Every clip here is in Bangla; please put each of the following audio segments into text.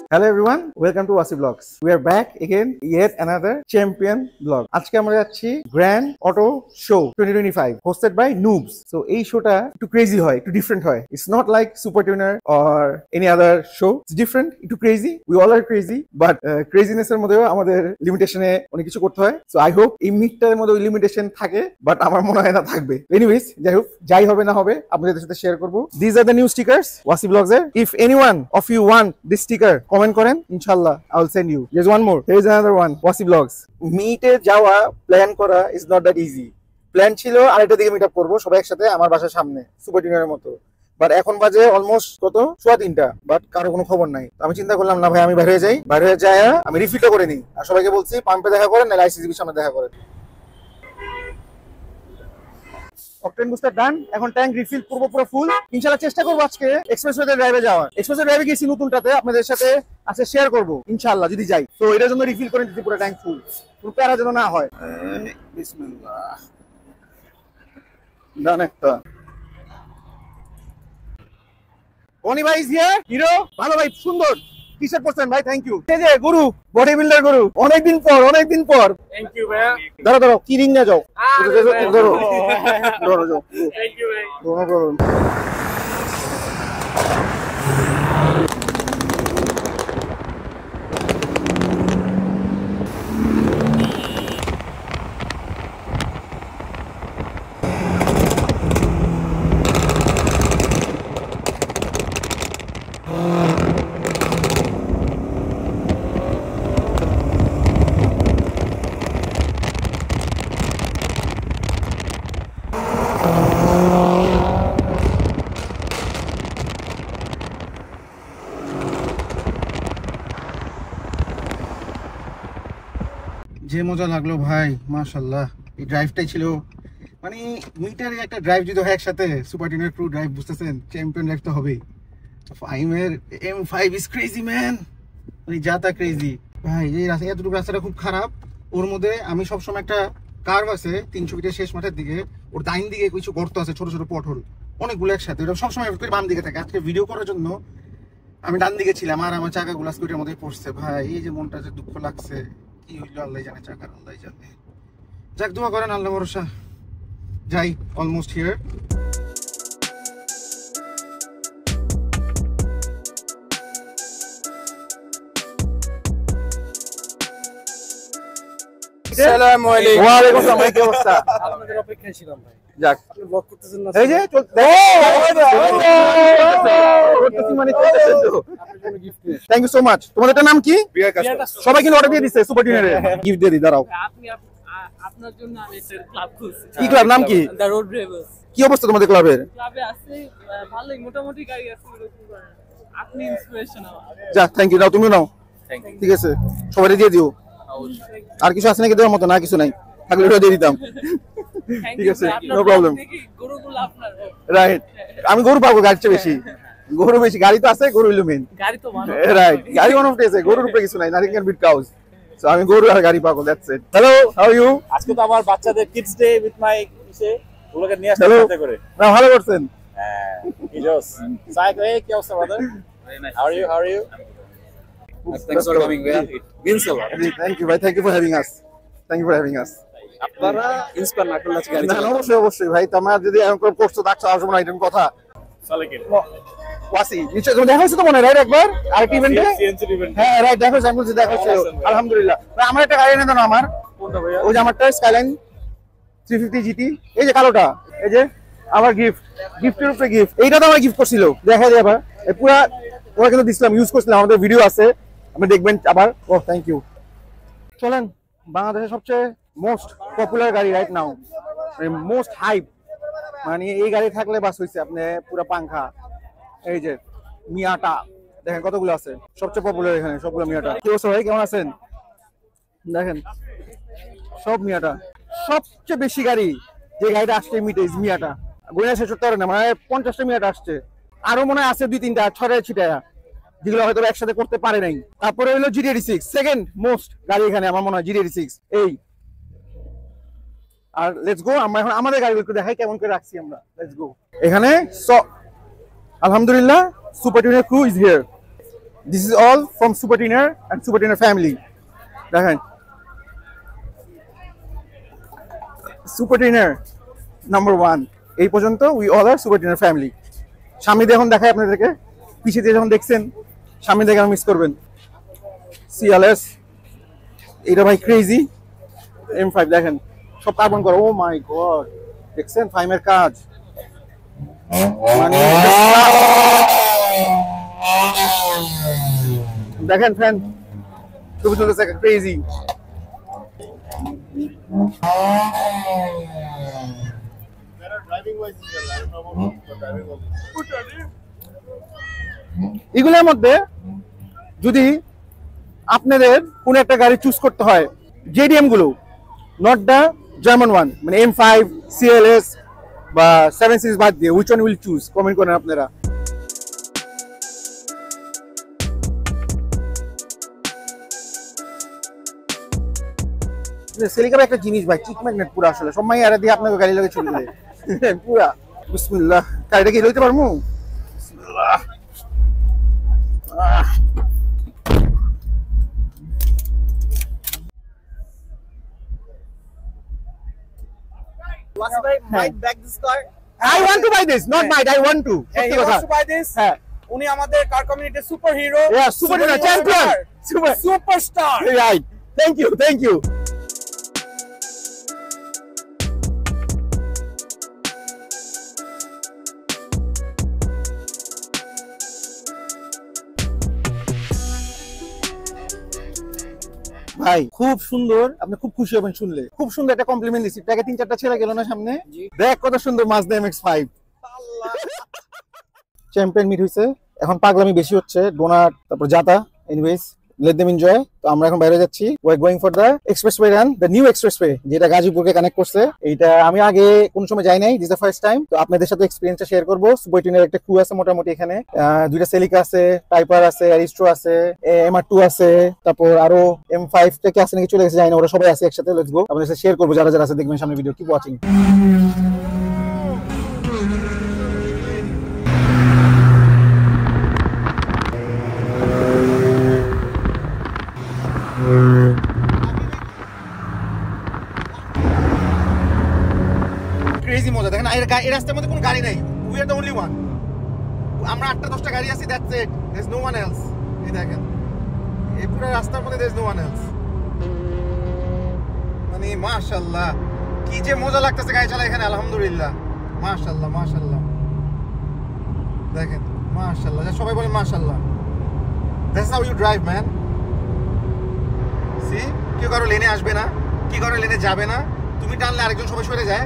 Hello everyone, welcome to Wasi Vlogs. We are back again, yet another champion vlog. আজকে আমরা যাচ্ছি Grand Auto Show 2025 hosted by Noobs. So এই শোটা একটু crazy হয়, একটু different হয়. It's not like Super Tuner or any other show. It's different, একটু crazy. We all are crazy, but craziness এর মধ্যেও আমাদের লিমিটেশনে অনেক কিছু করতে হয়. So I hope এই মিটটার মধ্যে ওই লিমিটেশন থাকে, but আমার মনে হয় না থাকবে. Anyways, যাই হোক, যাই হবে না হবে আপনাদের সাথে শেয়ার করব. These are the new stickers, Wasi Vlogs এর. If anyone of you want this sticker, comment করেন, ইনশাআল্লাহ I will send you. There's one more. There is another one. Wasi Vlogs. মিটে যাওয়া প্ল্যান করা is not that easy. Plan ছিল আরেকটা দিকে মিট আপ করবো সবাই একসাথে আমার বাসার সামনে সুপার টিউনারের মতো, বাট এখন বাজে অলমোস্ট কত 3:15, বাট কারো কোনো খবর নাই। আমি চিন্তা করলাম না ভাই, আমি বাইরে যাই, বাইরে যায় আমি রিফিলটা করে নিই, আর সবাইকে বলছি পাম্পে দেখা করেন, নাহলে আইসিসিবির সামনে দেখা করেন। অকটেন বুস্টার ডান, এখন ট্যাঙ্ক রিফিল করব পুরো ফুল। ইনশাআল্লাহ চেষ্টা করব আজকে এক্সপ্রেসওয়েতে ড্রাইভে যাওয়ার। এক্সপ্রেসওয়ে ড্রাইভে গেছি নতুনটাতে, আপনাদের সাথে আজকে শেয়ার করব ইনশাআল্লাহ যদি যাই। তো এটার জন্য রিফিল করে দিতে পুরো ট্যাঙ্ক ফুল, কোনো প্যারা যেন না হয়। বিসমিল্লাহ। ডান একটা। বনি ভাই ইজ হিয়ার, হিরো ভালো ভাই, সুন্দর টি-শার্ট পরছেন ভাই, থ্যাংক ইউ। এই যে গুরু, বডি বিল্ডার গুরু, অনেকদিন পর থ্যাংক ইউ ভাইয়া। ধরো কি রিং না যাও, ধরো যাও, থ্যাংক ইউ ভাই। No problem. যে মজা লাগলো ভাই, মাশাআল্লাহ। এই ড্রাইভটাই ছিল মানে মিটারের একটা ড্রাইভ যদি হয় একসাথে, সুপার টিউনার ক্রু ড্রাইভ, বুঝতেছেন, চ্যাম্পিয়ন ড্রাইভ তো হবেই। ফাইমের M5 ইজ ক্রেজি ম্যান, মানে যাতা ক্রেজি ভাই। এই রাস্তা, এতটুকু রাস্তাটা খুব খারাপ, ওর মধ্যে আমি সবসময় একটা কার্ভ আছে 300 ফিটের শেষ মাঠের দিকে, ওর ডাইন দিকে কিছু গর্ত আছে, ছোট ছোট পটহোল অনেকগুলো একসাথে, ওটা সবসময় বাম দিকে থাকে। আজকে ভিডিও করার জন্য আমি ডান দিকে ছিলাম, আর আমার চাকাগুলো স্কুটির মধ্যে পড়ছে ভাই। এই যে মনটা যে দুঃখ লাগছে, কি হইলো আল্লাহ জানে, চাকার আল্লাহ জানে। যাক, দোয়া করেন, আল্লাহ ভরসা। যাই, অলমোস্ট হিয়ার। আসসালামু আলাইকুম। ওয়া আলাইকুম আসসালাম ভাই, কি অবস্থা? আপনাদের অপেক্ষায় ছিলাম ভাই। যাক, আপনি ব্লগ করতেছেন না? এই যে থ্যাংক ইউ সো মাচ। তোমাদের নাম কি? সবাই কিন্তু অর্ডার দিয়ে দিচ্ছে সুপার টিউনারে, গিফট দিয়ে দিই, দাঁড়াও। আপনার জন্য আমি একটা ক্লাব খুলছি। কি ক্লাব, নাম কি? The road drivers. কি অবস্থা তোমাদের ক্লাবের? ক্লাবে আছে ভালোই, মোটামুটি গাড়ি আছে, আপনি ইন্সপিরেশন আমার। যাক, থ্যাংক ইউ। নাও, তুমি নাও। ঠিক আছে, সবাই দিয়ে দিও। আর কিছু আছে নাকি দেওয়ার মতো? না, কিছু নাই, থাকলে ওটা দিয়ে দিতাম। ঠিক আছে, নো প্রবলেম। গরুগুলো আপনার, রাইট। আমি গরু পাবো গাড়ির চেয়ে বেশি, গরু বেশি, গাড়ি তো আছে, গরু হইলো মেইন। গাড়ি তো ভালো, রাইট, গাড়ি ওয়ান অফ আছে, গরুর উপরে কিছু নাই, nothing can beat cows. So আমি গরু আর গাড়ি পাবো, that's it. Hello, how are you? আজকে তো আমার বাচ্চাদের কিডস ডে উইথ মাই ইসে, ওগুলোকে নিয়ে আসতে Hello. সাথে করে। না, ভালো করছেন। হ্যাঁ, কি জোস। সাইকো, এই কি অবস্থা brother? How are you? Thanks for coming, man. It means a lot. Thank you, ভাই, thank you for having us. Thank you for having us. আপনারা ইন্সপায়ার না করলে আজকে গাড়ি না, অবশ্যই অবশ্যই ভাই, তোমার যদি এরকম করছো ডাকছো, আসবো না, এরকম কথা। চলে কি? ওয়াসি নিশ্চয় তুমি দেখা হয়েছে তো মনে হয়, রাইট? একবার আরেকটি ইভেন্টে। CNC event. হ্যাঁ রাইট, দেখা হয়েছে, আমি বলছি দেখা হয়েছে। আলহামদুলিল্লাহ। আমার একটা গাড়ি এনে দাও না, আমার কোনটা ভাইয়া? ওই যে আমারটা স্কাইলাইন 350 জিটি, এই যে কালোটা, এই যে আমার গিফটের উপরে গিফট। এইটা তো আমার গিফট করছিল, দেখা যায় আবার পুরা, ওরা কিন্তু দিছিলাম, ইউজ করছিলাম, আমাদের ভিডিও আছে, আপনি দেখবেন আবার। ও থ্যাংক ইউ। চলেন, বাংলাদেশের সবচেয়ে মোস্ট পপুলার গাড়ি রাইট নাও, মোস্ট হাইপ, মানে এই গাড়ি থাকলে বাস হয়েছে, আপনি পুরো পাংখা। এই যে মিয়াটা দেখেন কতগুলো আছে, সবচেয়ে পপুলার এখানে সবগুলো মিয়াটা। কি অবস্থা ভাই, কেমন আছেন? দেখেন সব মিয়াটা, সবচেয়ে বেশি গাড়ি যে গাড়িটা আসছে মিয়াটা, গোয়া শেষ করতে পারে না, মানে 50টা মিয়াটা আসছে, আরো মনে হয় আছে 2-3টা ছড়ায় ছিটায়া, যেগুলো হয়তো একসাথে করতে পারে নাই। তারপরে হলো GT86, সেকেন্ড মোস্ট গাড়ি এখানে আমার মনে হয় GT86। এই আর লেটস গো, আমরা এখন আমাদের গাড়িগুলো দেখাই কেমন করে রাখছি আমরা। Let's go. এখানে আলহামদুলিল্লাহ super tenure crew is here. This is all from Super Tuner and Super Tuner family. দেখেন Super Tuner number 1 এই পর্যন্ত we all are Super Tuner family. সামনে দিয়ে এখন দেখাই আপনাদেরকে, পিছে দিয়ে যখন দেখছেন সামনে দেখে মিস করবেন। CLS এটা ভাই ক্রেজি। M5 দেখেন সব কার্বন করা। ও মাই গড, দেখছেন ফাইমের কাজ মানে দেখেন ফ্যান ছবি তুলতেছে ক্রেজি। এগুলোর মধ্যে যদি আপনাদের কোন একটা গাড়ি চুজ করতে হয়, JDM গুলো, নট দ্য জার্মান ওয়ান, মানে M5 CLS বা 7 সিরিজ বাদ দিয়ে, which one will choose? Comment করেন আপনারা। সেলিকার একটা জিনিস ভাই, চিক ম্যাগনেট পুরো, আসলে সময় এরা দিয়ে আপনাকে গাড়ি লাগে চলে যায় পুরা। বিসমিল্লাহ, গাড়িটা কি লইতে পারবো? বিসমিল্লাহ। Wasif bhai might back this car. I want to buy this, not might, I want to. Hey, he wants to buy this. হ্যাঁ, উনি আমাদের কার কমিউনিটির super hero, yeah, super champion, super, superstar. right. Thank you, thank you. ভাই খুব সুন্দর, আপনি খুব খুশি হবেন শুনলে। খুব সুন্দর একটা কমপ্লিমেন্ট দিছি, তাকে 3-4টা ছেলে গেল না সামনে, দেখ কত সুন্দর Mazda MX-5 চ্যাম্পিয়ন মিট হইছে। এখন পাগলামি বেশি হচ্ছে, ডোনাট তারপর জাতা। Anyways let them enjoy. তো আমরা এখন বাইরে যাচ্ছি, we are going for the expressway run, the new expressway যেটা গাজীপুরকে কানেক্ট করছে। এইটা আমি আগে কোন সময় যাই নাই, this is the first time। তো আপনাদের সাথে এক্সপেরিয়েন্সটা শেয়ার করব। সুপার টিনের একটা ক্রু আছে মোটামুটি এখানে, দুইটা সেলিকা আছে, টাইপার আছে, অ্যারিস্ট্রো আছে, MR2 আছে, তারপর আরো M5 থেকে আছে নাকি চলে গেছে জানি না, ওরা সবাই আছে একসাথে। লেটস গো, আপনাদের সাথে শেয়ার করব যারা যারা আছে, দেখবেন সামনে ভিডিও। Keep watching. ক্রেজি মজা। দেখেন এই রাস্তার মধ্যে কোনো গাড়ি নাই, we are the only one. আমরা 8টা-10টা গাড়ি আছি, that's it, there is no one else. এই দেখেন এই পুরো রাস্তার মধ্যে there is no one else. মানে মাশাআল্লাহ কি যে মজা লাগতেছে গাড়ি চালায় এখানে, আলহামদুলিল্লাহ, মাশাআল্লাহ মাশাআল্লাহ। দেখেন মাশাআল্লাহ, সবাই বলে মাশাআল্লাহ। That's how you drive man. See, কেউ কারো লেনে আসবে না, কি কারো লেনে যাবে না, তুমি টানলে আরেকজন সবাই সরে যায়।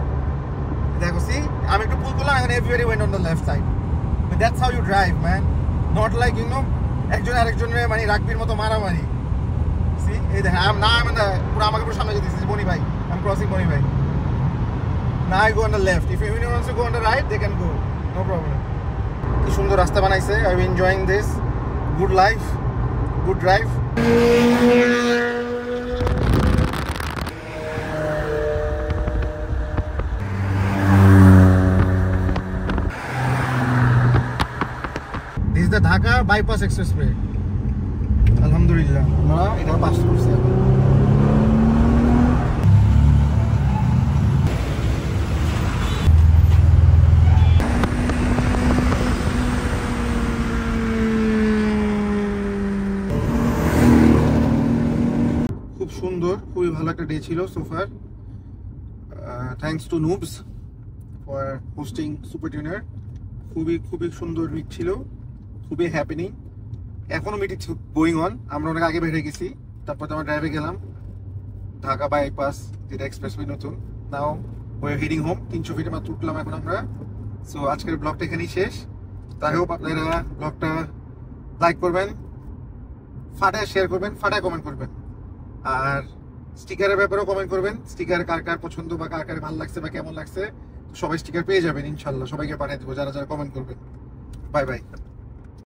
দেখো, সি, আমি একটু পুল করলাম, এখন everybody went on the left side. That's how you drive man, not like you know একজন আরেকজনের মানে রাগবির মতো মারামারি। সি, এই দেখেন পুরো আমাকে পুরো সামনে যেতেছি। বনি ভাই, আই এম ক্রসিং বনি ভাই। Now I go on the left. If anyone wants to go on the right, they can go. No problem. কি সুন্দর রাস্তা বানাইছে। I am enjoying this. Good life. Good drive. This is the Dhaka Bypass Expressway. Alhamdulillah. আমরা এটা পাস করছি এখন। সুন্দর, খুবই ভালো একটা ডে ছিল সোফার। Thanks to noobs for hosting super tuner. খুবই সুন্দর মিট ছিল, খুবই হ্যাপেনিং। এখনো মিট গোয়িং অন। আমরা অনেক আগে বেরিয়ে গেছি, তারপর তো আমরা ড্রাইভে গেলাম ঢাকা বাইপাস, যেটা এক্সপ্রেসওয়ে নতুন। নাও ওই হেডিং হোম। 300 ফিটে মাত্র উঠলাম এখন আমরা। সো আজকের ব্লগটা এখানেই শেষ। তাই হোপ আপনারা ব্লগটা লাইক করবেন, ফাটায় শেয়ার করবেন, ফাটায় কমেন্ট করবেন, আর স্টিকারের ব্যাপারেও কমেন্ট করবেন। স্টিকার কার কার পছন্দ বা কার কার ভালো লাগছে বা কেমন লাগছে, সবাই স্টিকার পেয়ে যাবেন ইনশাল্লাহ। সবাইকে পাঠিয়ে দেবো যারা যারা কমেন্ট করবেন। Bye bye.